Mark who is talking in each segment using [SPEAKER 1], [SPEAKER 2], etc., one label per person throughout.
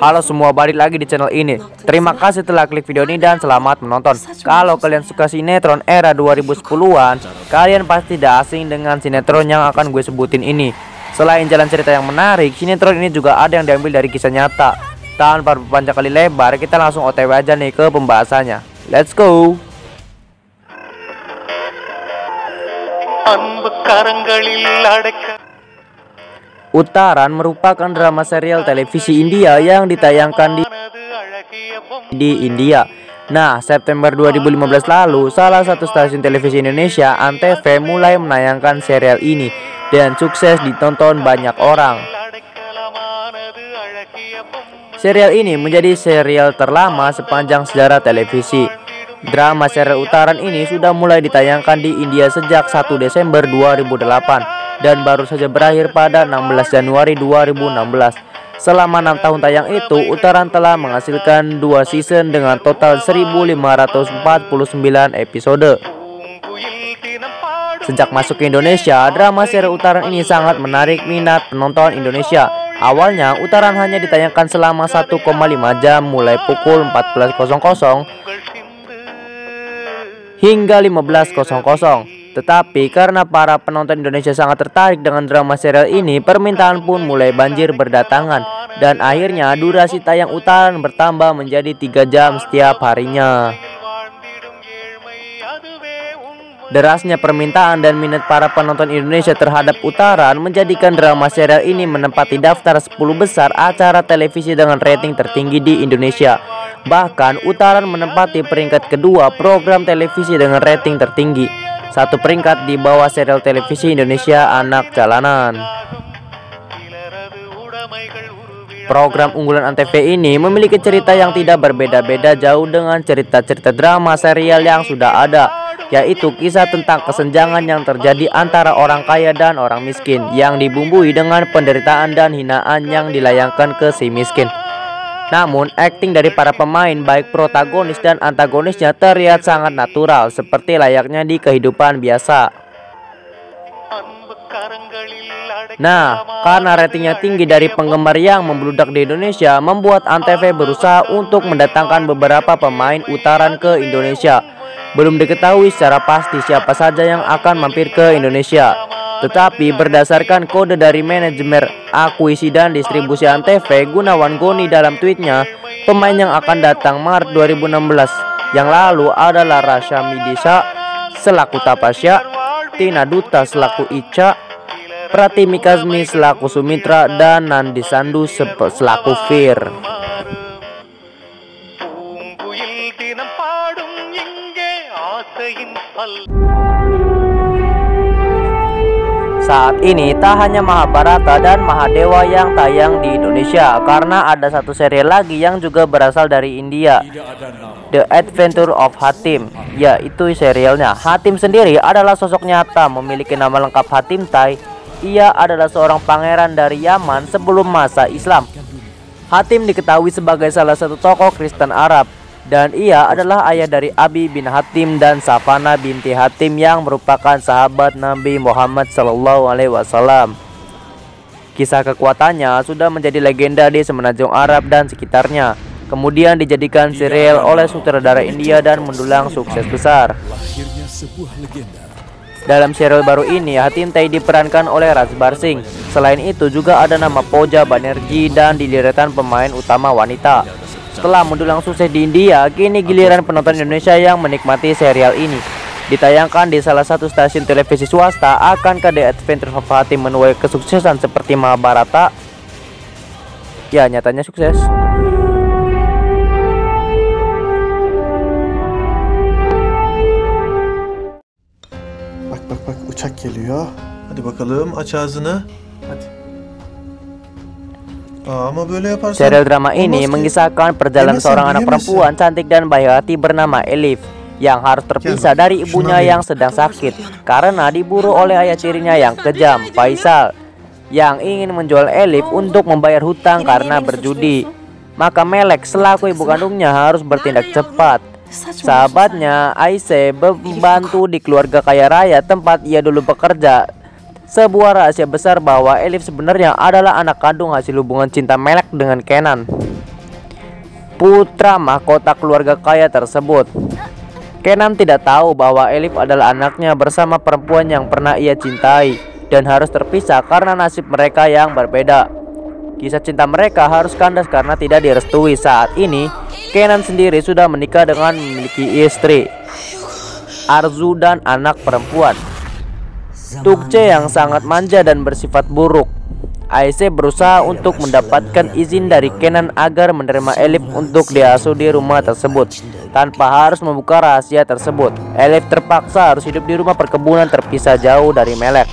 [SPEAKER 1] Halo semua, balik lagi di channel ini. Terima kasih telah klik video ini dan selamat menonton. Kalau kalian suka sinetron era 2010-an, kalian pasti tidak asing dengan sinetron yang akan gue sebutin ini. Selain jalan cerita yang menarik, sinetron ini juga ada yang diambil dari kisah nyata. Tanpa berpanjang kali lebar, kita langsung OTW aja nih ke pembahasannya. Let's go. Utaran merupakan drama serial televisi India yang ditayangkan di India. Nah, September 2015 lalu, salah satu stasiun televisi Indonesia, Antv, mulai menayangkan serial ini dan sukses ditonton banyak orang. Serial ini menjadi serial terlama sepanjang sejarah televisi. Drama serial Utaran ini sudah mulai ditayangkan di India sejak 1 Desember 2008 dan baru saja berakhir pada 16 Januari 2016. Selama 6 tahun tayang itu, Utaran telah menghasilkan 2 season dengan total 1549 episode. Sejak masuk ke Indonesia, drama serial Utaran ini sangat menarik minat penonton Indonesia. Awalnya, Utaran hanya ditayangkan selama 1,5 jam mulai pukul 14.00 hingga 15.00. Tetapi karena para penonton Indonesia sangat tertarik dengan drama serial ini, permintaan pun mulai banjir berdatangan. Dan akhirnya durasi tayang Utaran bertambah menjadi 3 jam setiap harinya. Derasnya permintaan dan minat para penonton Indonesia terhadap Utaran menjadikan drama serial ini menempati daftar 10 besar acara televisi dengan rating tertinggi di Indonesia. Bahkan Utaran menempati peringkat kedua program televisi dengan rating tertinggi, 1 peringkat di bawah serial televisi Indonesia Anak Jalanan. Program unggulan Antv ini memiliki cerita yang tidak berbeda-beda jauh dengan cerita-cerita drama serial yang sudah ada, yaitu kisah tentang kesenjangan yang terjadi antara orang kaya dan orang miskin, yang dibumbui dengan penderitaan dan hinaan yang dilayangkan ke si miskin. Namun, akting dari para pemain baik protagonis dan antagonisnya terlihat sangat natural, seperti layaknya di kehidupan biasa. Nah, karena ratingnya tinggi dari penggemar yang membludak di Indonesia, membuat Antv berusaha untuk mendatangkan beberapa pemain Utaran ke Indonesia. Belum diketahui secara pasti siapa saja yang akan mampir ke Indonesia. Tetapi berdasarkan kode dari manajemen akuisisi dan distribusi Antv, Gunawan Goni, dalam tweetnya, pemain yang akan datang Maret 2016 yang lalu adalah Rasha Midisa selaku Tapasya, Tina Duta selaku Ica, Pratimi Kazmi selaku Sumitra, dan Nandi Sandu selaku Fir. Saat ini tak hanya Mahabharata dan Mahadewa yang tayang di Indonesia, karena ada satu serial lagi yang juga berasal dari India, The Adventure of Hatim, yaitu serialnya. Hatim sendiri adalah sosok nyata, memiliki nama lengkap Hatim Tai. Ia adalah seorang pangeran dari Yaman sebelum masa Islam. Hatim diketahui sebagai salah satu tokoh Kristen Arab, dan ia adalah ayah dari Abi bin Hatim dan Safana binti Hatim yang merupakan sahabat Nabi Muhammad SAW. Kisah kekuatannya sudah menjadi legenda di semenanjung Arab dan sekitarnya. Kemudian dijadikan serial oleh sutradara India dan mendulang sukses besar. Dalam serial baru ini, Hatim Tai diperankan oleh Razbar Singh. Selain itu juga ada nama Pooja Banerjee dan diliretan pemain utama wanita. Setelah mendulang sukses di India, kini giliran penonton Indonesia yang menikmati serial ini. Ditayangkan di salah satu stasiun televisi swasta, akankah The Adventure of Hatim menuai kesuksesan seperti Mahabharata? Ya, nyatanya sukses.
[SPEAKER 2] Bak uçak geliyor. Hadi bakalım aç ağzını. Hadi.
[SPEAKER 1] Serial drama ini mengisahkan perjalanan seorang anak perempuan cantik dan baik hati bernama Elif yang harus terpisah dari ibunya yang sedang sakit karena diburu oleh ayah tirinya yang kejam, Faisal, yang ingin menjual Elif untuk membayar hutang karena berjudi. Maka Melek selaku ibu kandungnya harus bertindak cepat. Sahabatnya Aisyah membantu di keluarga kaya raya tempat ia dulu bekerja. sebuah rahasia besar bahwa Elif sebenarnya adalah anak kandung hasil hubungan cinta Melek dengan Kenan, putra mahkota keluarga kaya tersebut. Kenan tidak tahu bahwa Elif adalah anaknya bersama perempuan yang pernah ia cintai dan harus terpisah karena nasib mereka yang berbeda. Kisah cinta mereka harus kandas karena tidak direstui. Saat ini Kenan sendiri sudah menikah dengan memiliki istri, Arzu, dan anak perempuan, Tukce, yang sangat manja dan bersifat buruk. Aisyah berusaha untuk mendapatkan izin dari Kenan agar menerima Elif untuk diasuh di rumah tersebut tanpa harus membuka rahasia tersebut. Elif terpaksa harus hidup di rumah perkebunan terpisah jauh dari Melek.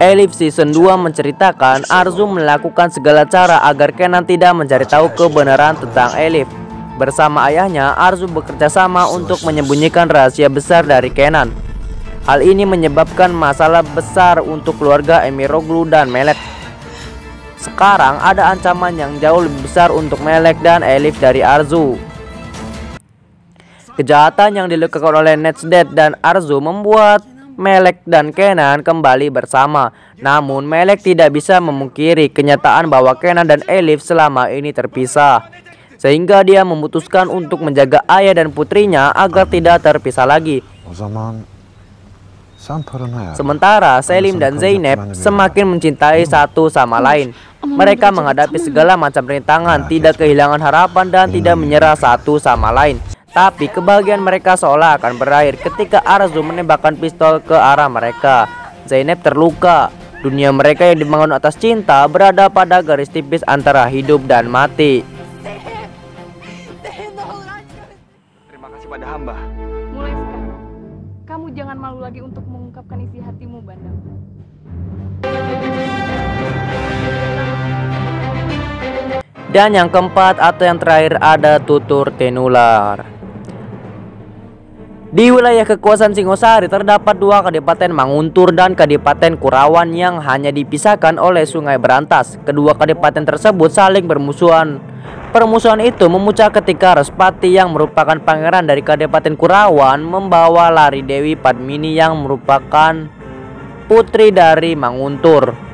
[SPEAKER 1] Elif Season 2 menceritakan Arzu melakukan segala cara agar Kenan tidak mencari tahu kebenaran tentang Elif. Bersama ayahnya, Arzu bekerja sama untuk menyembunyikan rahasia besar dari Kenan. Hal ini menyebabkan masalah besar untuk keluarga Emiroglu dan Melek. Sekarang ada ancaman yang jauh lebih besar untuk Melek dan Elif dari Arzu. Kejahatan yang dilakukan oleh Netzdet dan Arzu membuat Melek dan Kenan kembali bersama. Namun Melek tidak bisa memungkiri kenyataan bahwa Kenan dan Elif selama ini terpisah, sehingga dia memutuskan untuk menjaga ayah dan putrinya agar tidak terpisah lagi. Sementara Selim dan Zainab semakin mencintai satu sama lain. Mereka menghadapi segala macam rintangan, tidak kehilangan harapan dan tidak menyerah satu sama lain. Tapi kebahagiaan mereka seolah akan berakhir ketika Arzu menembakkan pistol ke arah mereka. Zainab terluka. Dunia mereka yang dibangun atas cinta berada pada garis tipis antara hidup dan mati.
[SPEAKER 3] Terima kasih pada hamba.
[SPEAKER 4] Mulai sekarang, kamu jangan malu lagi untuk mengungkapkan isi hatimu, Bandam.
[SPEAKER 1] Dan yang keempat atau yang terakhir ada tutur tenular. Di wilayah kekuasaan Singosari terdapat dua kadipaten Manguntur dan kadipaten Kurawan yang hanya dipisahkan oleh Sungai Berantas. Kedua kadipaten tersebut saling bermusuhan. Permusuhan itu memuncak ketika Respati yang merupakan pangeran dari kadipaten Kurawan membawa Lari Dewi Padmini yang merupakan putri dari Manguntur.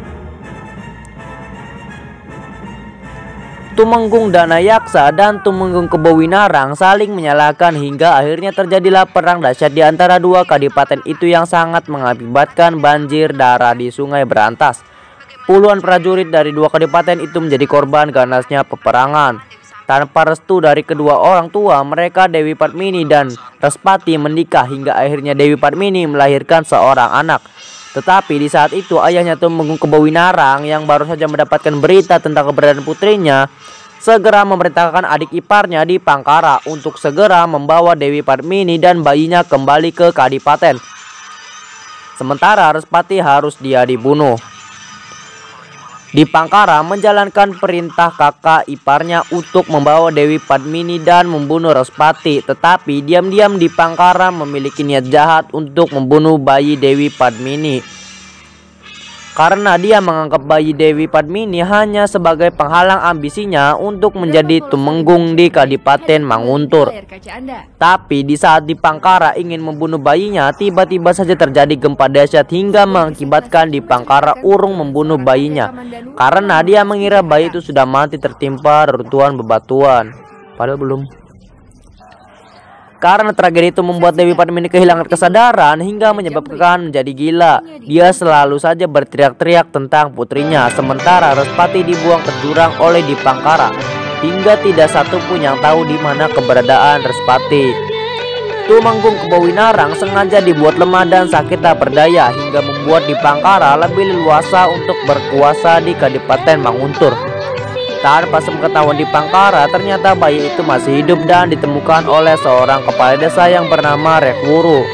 [SPEAKER 1] Tumenggung Danayaksa dan Tumenggung Kebowinarang saling menyalahkan hingga akhirnya terjadilah perang dahsyat di antara dua kadipaten itu yang sangat mengakibatkan banjir darah di Sungai Berantas. Puluhan prajurit dari dua kadipaten itu menjadi korban ganasnya peperangan. Tanpa restu dari kedua orang tua mereka, Dewi Padmini dan Respati menikah hingga akhirnya Dewi Padmini melahirkan seorang anak. Tetapi di saat itu ayahnya Tumenggung Kebowinarang yang baru saja mendapatkan berita tentang keberadaan putrinya segera memerintahkan adik iparnya di Pangkara untuk segera membawa Dewi Padmini dan bayinya kembali ke kadipaten. Sementara Respati harus dia dibunuh. Di Pangkara menjalankan perintah kakak iparnya untuk membawa Dewi Padmini dan membunuh Respati. Tetapi diam-diam di Pangkara memiliki niat jahat untuk membunuh bayi Dewi Padmini, karena dia menganggap bayi Dewi Padmini hanya sebagai penghalang ambisinya untuk menjadi tumenggung di Kadipaten Manguntur. Tapi di saat di Pangkara ingin membunuh bayinya, tiba-tiba saja terjadi gempa dahsyat hingga mengakibatkan di Pangkara urung membunuh bayinya, karena dia mengira bayi itu sudah mati tertimpa reruntuhan bebatuan. Padahal belum. Karena tragedi itu membuat Dewi Padmini kehilangan kesadaran hingga menyebabkan menjadi gila. Dia selalu saja berteriak-teriak tentang putrinya. Sementara Respati dibuang ke jurang oleh Dipangkara hingga tidak satu pun yang tahu di mana keberadaan Respati. Tumenggung Kebowinarang sengaja dibuat lemah dan sakit tak berdaya hingga membuat Dipangkara lebih leluasa untuk berkuasa di Kadipaten Manguntur. Tanpa sepengetahuan di Pangkara, ternyata bayi itu masih hidup dan ditemukan oleh seorang kepala desa yang bernama Rekwuru.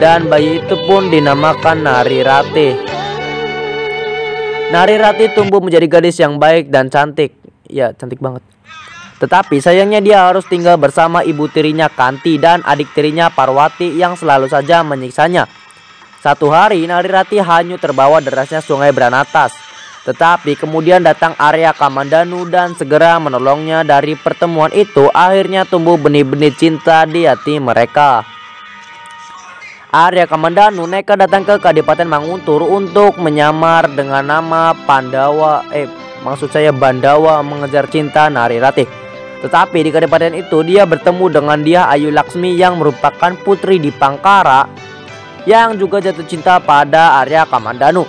[SPEAKER 1] Dan bayi itu pun dinamakan Nari Rati. Nari Rati tumbuh menjadi gadis yang baik dan cantik. Ya, cantik banget. Tetapi sayangnya dia harus tinggal bersama ibu tirinya Kanti dan adik tirinya Parwati yang selalu saja menyiksanya. Satu hari Nari Rati hanyut terbawa derasnya Sungai Berantas. Tetapi kemudian datang Arya Kamandanu dan segera menolongnya. Dari pertemuan itu akhirnya tumbuh benih-benih cinta di hati mereka. Arya Kamandanu nekat datang ke Kadipaten Manguntur untuk menyamar dengan nama Bandawa mengejar cinta Nari Ratih. Tetapi di Kadipaten itu dia bertemu dengan Dyah Ayu Laksmi yang merupakan putri di Pangkara yang juga jatuh cinta pada Arya Kamandanu.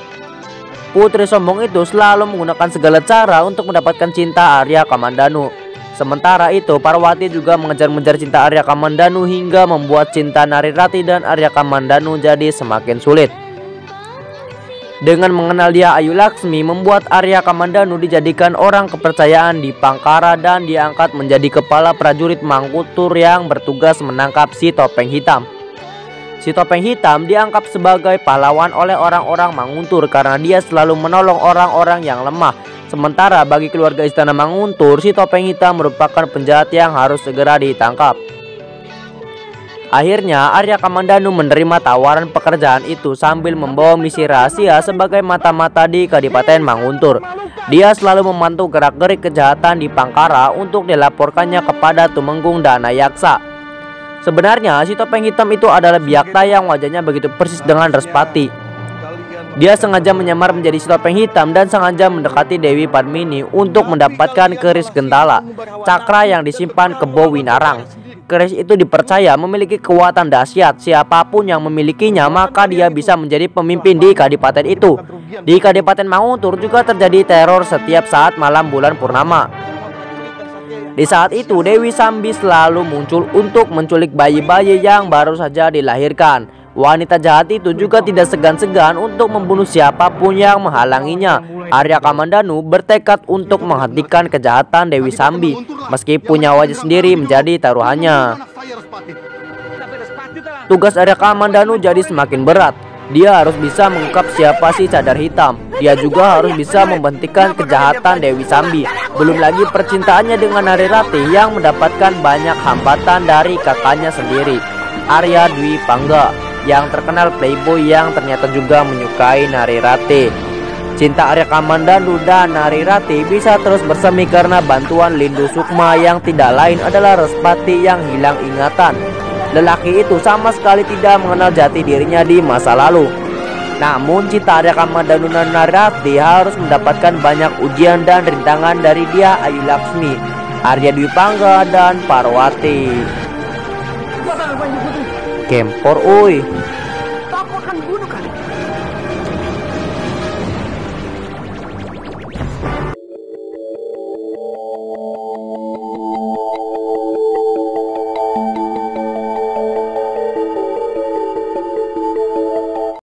[SPEAKER 1] Putri sombong itu selalu menggunakan segala cara untuk mendapatkan cinta Arya Kamandanu. Sementara itu Parwati juga mengejar-ngejar cinta Arya Kamandanu hingga membuat cinta Nari Ratih dan Arya Kamandanu jadi semakin sulit. Dengan mengenal Dyah Ayu Laksmi membuat Arya Kamandanu dijadikan orang kepercayaan di Pangkara dan diangkat menjadi kepala prajurit Manguntur yang bertugas menangkap si Topeng Hitam. Si Topeng Hitam dianggap sebagai pahlawan oleh orang-orang Manguntur karena dia selalu menolong orang-orang yang lemah. Sementara bagi keluarga istana Manguntur, si Topeng Hitam merupakan penjahat yang harus segera ditangkap. Akhirnya Arya Kamandanu menerima tawaran pekerjaan itu sambil membawa misi rahasia sebagai mata-mata di Kadipaten Manguntur. Dia selalu memantau gerak-gerik kejahatan di Pangkara untuk dilaporkannya kepada Tumenggung Danayaksa. Sebenarnya si Topeng Hitam itu adalah Byakta yang wajahnya begitu persis dengan Respati. Dia sengaja menyamar menjadi si Topeng Hitam dan sengaja mendekati Dewi Padmini untuk mendapatkan keris Gentala, cakra yang disimpan Kebo Winarang. Keris itu dipercaya memiliki kekuatan dahsyat. Siapapun yang memilikinya maka dia bisa menjadi pemimpin di kadipaten itu. Di Kadipaten Manguntur juga terjadi teror setiap saat malam bulan purnama. Di saat itu Dewi Sambi selalu muncul untuk menculik bayi-bayi yang baru saja dilahirkan. Wanita jahat itu juga tidak segan-segan untuk membunuh siapapun yang menghalanginya. Arya Kamandanu bertekad untuk menghentikan kejahatan Dewi Sambi meskipun nyawanya sendiri menjadi taruhannya. Tugas Arya Kamandanu jadi semakin berat. Dia harus bisa mengungkap siapa si Cadar Hitam. Dia juga harus bisa membentikan kejahatan Dewi Sambi. Belum lagi percintaannya dengan Nari Ratih yang mendapatkan banyak hambatan dari kakaknya sendiri, Arya Dwi Pangga, yang terkenal playboy yang ternyata juga menyukai Nari Ratih. Cinta Arya Kamandanu dan Nari Ratih bisa terus bersemi karena bantuan Lindu Sukma yang tidak lain adalah Respati yang hilang ingatan. Lelaki itu sama sekali tidak mengenal jati dirinya di masa lalu. Namun cinta Arya Kamandanu dan Nari Ratih harus mendapatkan banyak ujian dan rintangan dari Dyah Ayu Laksmi, Arya Dwi Pangga dan Parwati. Kempor uy.